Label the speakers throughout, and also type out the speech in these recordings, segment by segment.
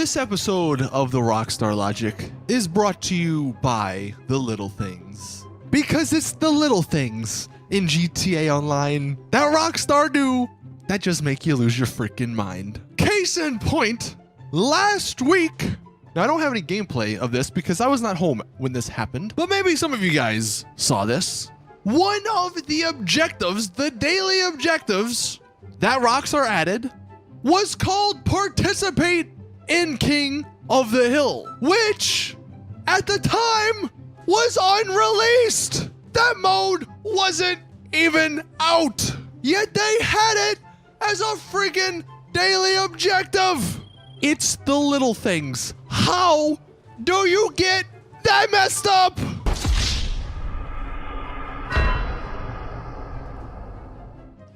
Speaker 1: This episode of the Rockstar Logic is brought to you by the little things. Because it's the little things in GTA Online that Rockstar do that just make you lose your freaking mind. Case in point, last week, now I don't have any gameplay of this because I was not home when this happened, but maybe some of you guys saw this. One of the objectives, the daily objectives that Rockstar added was called Participate in King of the Hill, which at the time was unreleased. That mode wasn't even out, yet they had it as a freaking daily objective. It's the little things. How do you get that messed up?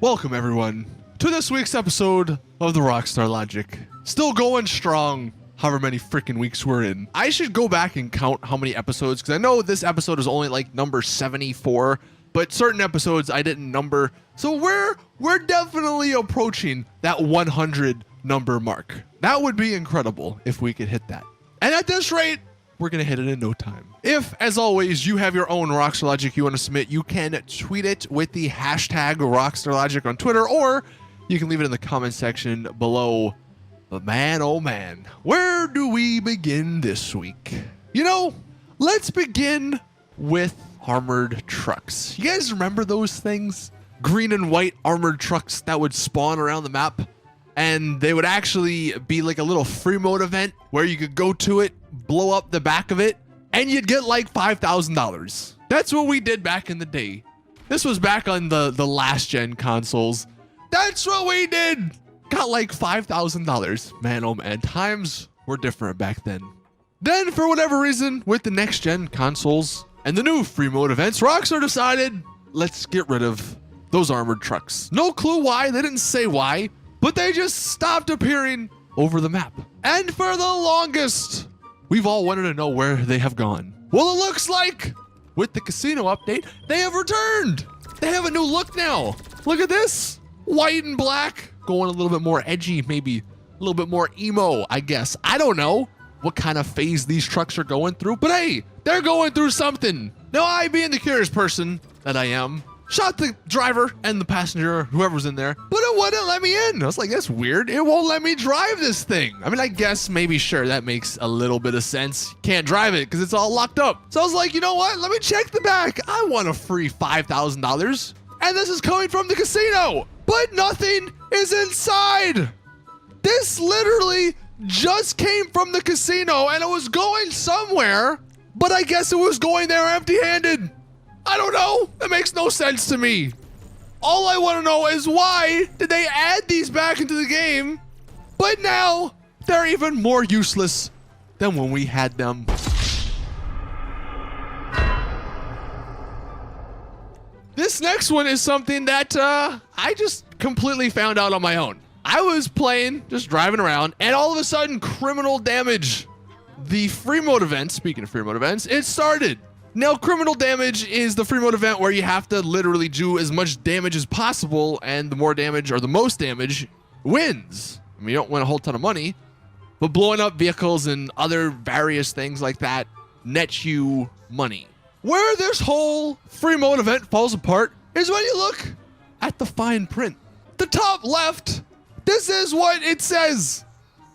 Speaker 1: Welcome everyone to this week's episode of the Rockstar Logic. Still going strong, however many freaking weeks we're in. I should go back and count how many episodes, because I know this episode is only like number 74, but certain episodes I didn't number. So we're definitely approaching that 100 number mark. That would be incredible if we could hit that. And at this rate, we're gonna hit it in no time. If, as always, you have your own Rockstar Logic you want to submit, you can tweet it with the hashtag Rockstar Logic on Twitter, or you can leave it in the comment section below. But man, oh man, where do we begin this week? You know, let's begin with armored trucks. You guys remember those things? Green and white armored trucks that would spawn around the map, and they would actually be like a little free mode event where you could go to it, blow up the back of it, and you'd get like $5,000. That's what we did back in the day. This was back on the last gen consoles. That's what we did. Got like $5,000. Man, oh man, times were different back then. Then, for whatever reason, with the next gen consoles and the new free mode events, Rockstar decided, let's get rid of those armored trucks. No clue why, they didn't say why, but they just stopped appearing over the map. And for the longest, we've all wanted to know where they have gone. Well, it looks like with the casino update, they have returned. They have a new look now. Look at this, white and black. Going a little bit more edgy, maybe a little bit more emo, I guess. I don't know what kind of phase these trucks are going through, but hey, they're going through something. Now, I, being the curious person that I am, shot the driver and the passenger, whoever was in there, but it wouldn't let me in. I was like, that's weird. It won't let me drive this thing. I mean, I guess maybe, sure, that makes a little bit of sense. Can't drive it because it's all locked up. So I was like, you know what? Let me check the back. I want a free $5,000. And this is coming from the casino, but nothing is inside. This literally just came from the casino and it was going somewhere, but I guess it was going there empty-handed. I don't know. It makes no sense to me. All I want to know is why did they add these back into the game, but now they're even more useless than when we had them. This next one is something that I just completely found out on my own. I was playing, just driving around, and all of a sudden, criminal damage. The free mode event, speaking of free mode events, it started. Now, criminal damage is the free mode event where you have to literally do as much damage as possible, and the more damage or the most damage wins. I mean, you don't win a whole ton of money, but blowing up vehicles and other various things like that nets you money. Where this whole free mode event falls apart is when you look at the fine print. The top left, this is what it says.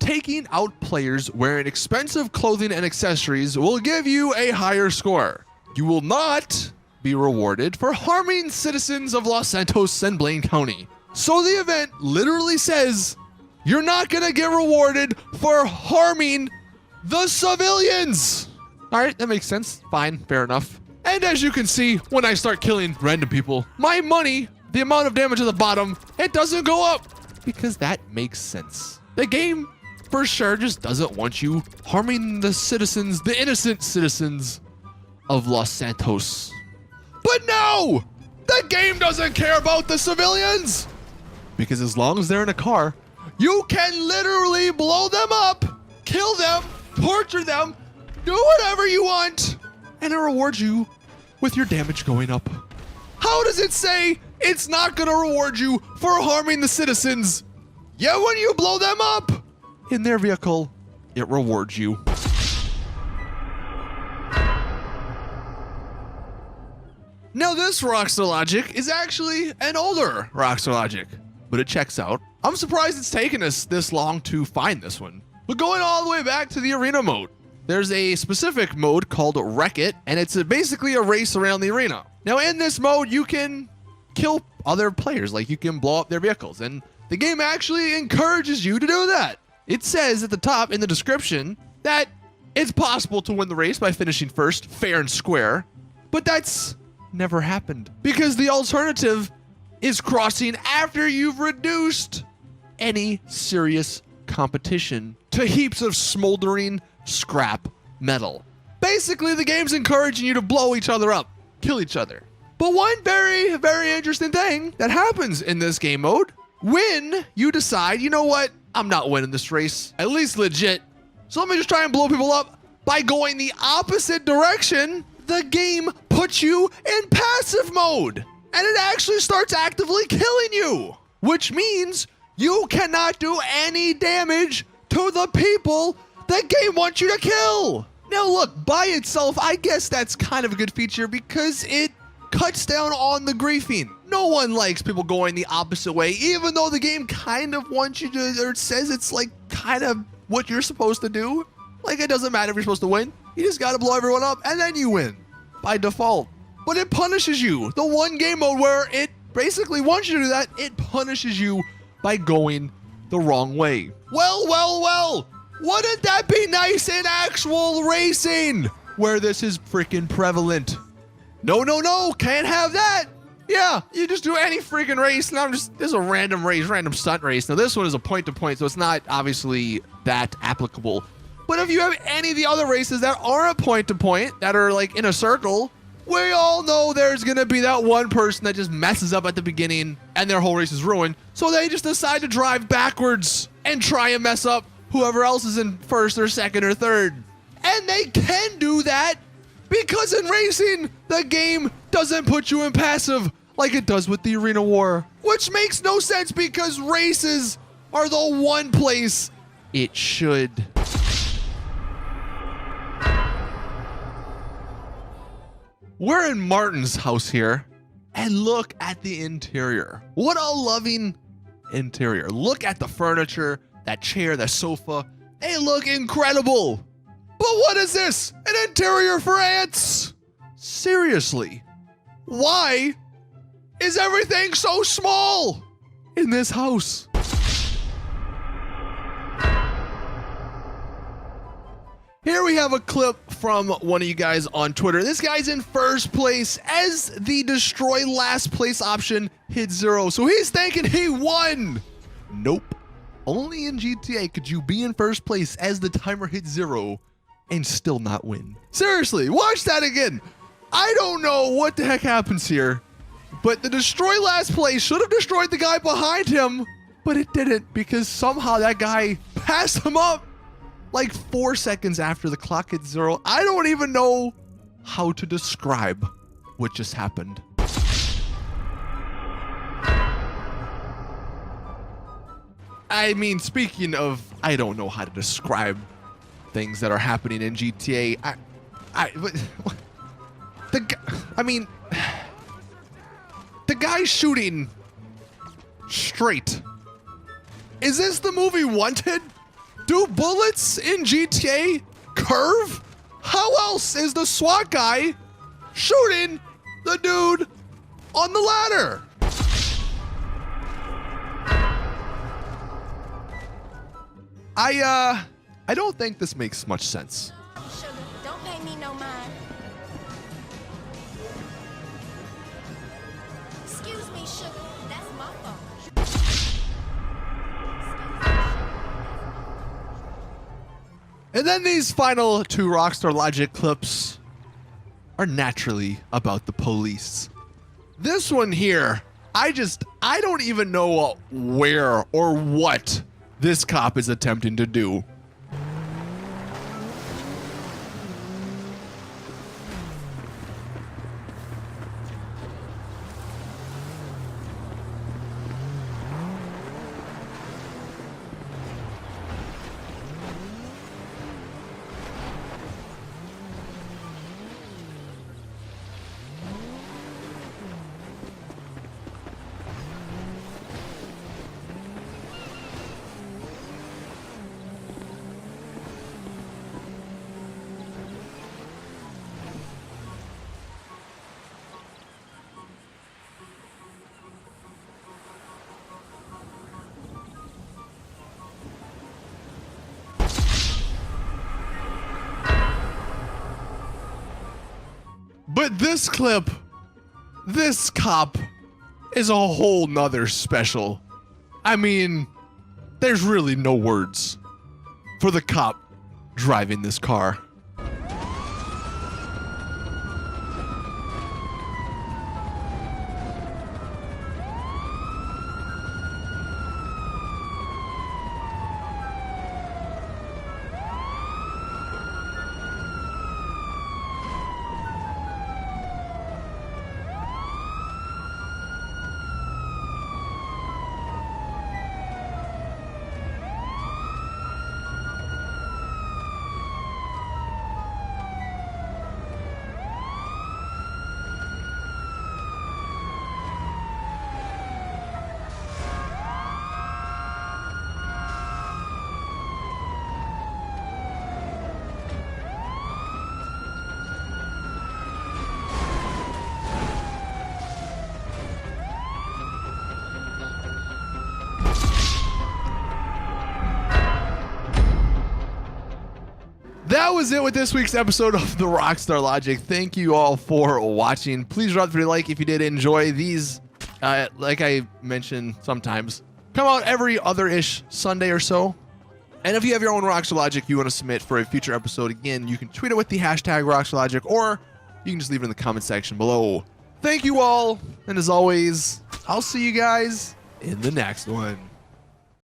Speaker 1: Taking out players wearing expensive clothing and accessories will give you a higher score. You will not be rewarded for harming citizens of Los Santos and Blaine County. So the event literally says you're not gonna get rewarded for harming the civilians. All right, that makes sense. Fine, fair enough. And as you can see, when I start killing random people, my money, the amount of damage at the bottom, it doesn't go up because that makes sense. The game, for sure, just doesn't want you harming the citizens, the innocent citizens of Los Santos. But no, the game doesn't care about the civilians because as long as they're in a car, you can literally blow them up, kill them, torture them, do whatever you want, and it rewards you with your damage going up. How does it say it's not gonna reward you for harming the citizens? Yeah, when you blow them up in their vehicle it rewards you. Now this Rockstar logic is actually an older Rockstar logic, but it checks out. I'm surprised it's taken us this long to find this one. But going all the way back to the arena mode, there's a specific mode called Wreck It, and it's basically a race around the arena. Now in this mode, you can kill other players, like you can blow up their vehicles, and the game actually encourages you to do that. It says at the top in the description that it's possible to win the race by finishing first, fair and square, but that's never happened because the alternative is crossing after you've reduced any serious competition to heaps of smoldering scrap metal. Basically, the game's encouraging you to blow each other up, kill each other. But one very, very interesting thing that happens in this game mode, when you decide, you know what, I'm not winning this race, at least legit, so let me just try and blow people up by going the opposite direction, the game puts you in passive mode, and it actually starts actively killing you, which means you cannot do any damage to the people the game wants you to kill. Now look, by itself, I guess that's kind of a good feature because it cuts down on the griefing. No one likes people going the opposite way, even though the game kind of wants you to, or it says it's like kind of what you're supposed to do. Like, it doesn't matter if you're supposed to win. You just gotta blow everyone up and then you win by default. But it punishes you. The one game mode where it basically wants you to do that, it punishes you by going the wrong way. Well, wouldn't that be nice in actual racing where this is freaking prevalent? No, can't have that. Yeah, you just do any freaking race. Now this is a random race, random stunt race. Now this one is a point to point, so it's not obviously that applicable. But if you have any of the other races that aren't point to point, that are like in a circle, we all know there's gonna be that one person that just messes up at the beginning and their whole race is ruined. So they just decide to drive backwards and try and mess up whoever else is in first or second or third. And they can do that because in racing, the game doesn't put you in passive like it does with the Arena War, which makes no sense because races are the one place it should. We're in Martin's house here, and look at the interior. What a loving interior. Look at the furniture, that chair, that sofa. They look incredible. But what is this? An interior for ants? Seriously, why is everything so small in this house? Here we have a clip from one of you guys on Twitter. This guy's in first place as the destroy last place option hit 0. So he's thinking he won. Nope. Only in GTA could you be in first place as the timer hits 0 and still not win. Seriously, watch that again. I don't know what the heck happens here, but the destroy last place should have destroyed the guy behind him, but it didn't because somehow that guy passed him up like 4 seconds after the clock hit 0. I don't even know how to describe what just happened. I mean, speaking of, I don't know how to describe things that are happening in GTA. The guy shooting straight. Is this the movie Wanted? Do bullets in GTA curve? How else is the SWAT guy shooting the dude on the ladder? I don't think this makes much sense.
Speaker 2: Sugar, don't pay me no mind. Excuse me, sugar, that's my fault.
Speaker 1: And then these final 2 Rockstar Logic clips are naturally about the police. This one here, I don't even know where or what this cop is attempting to do. But this clip, this cop is a whole nother special. I mean, there's really no words for the cop driving this car. That was it with this week's episode of the Rockstar Logic. Thank you all for watching. Please drop a like if you did enjoy these. Like I mentioned, sometimes come out every other-ish Sunday or so. And if you have your own Rockstar Logic you want to submit for a future episode, again, you can tweet it with the hashtag Rockstar Logic, or you can just leave it in the comment section below. Thank you all, and as always, I'll see you guys in the next one.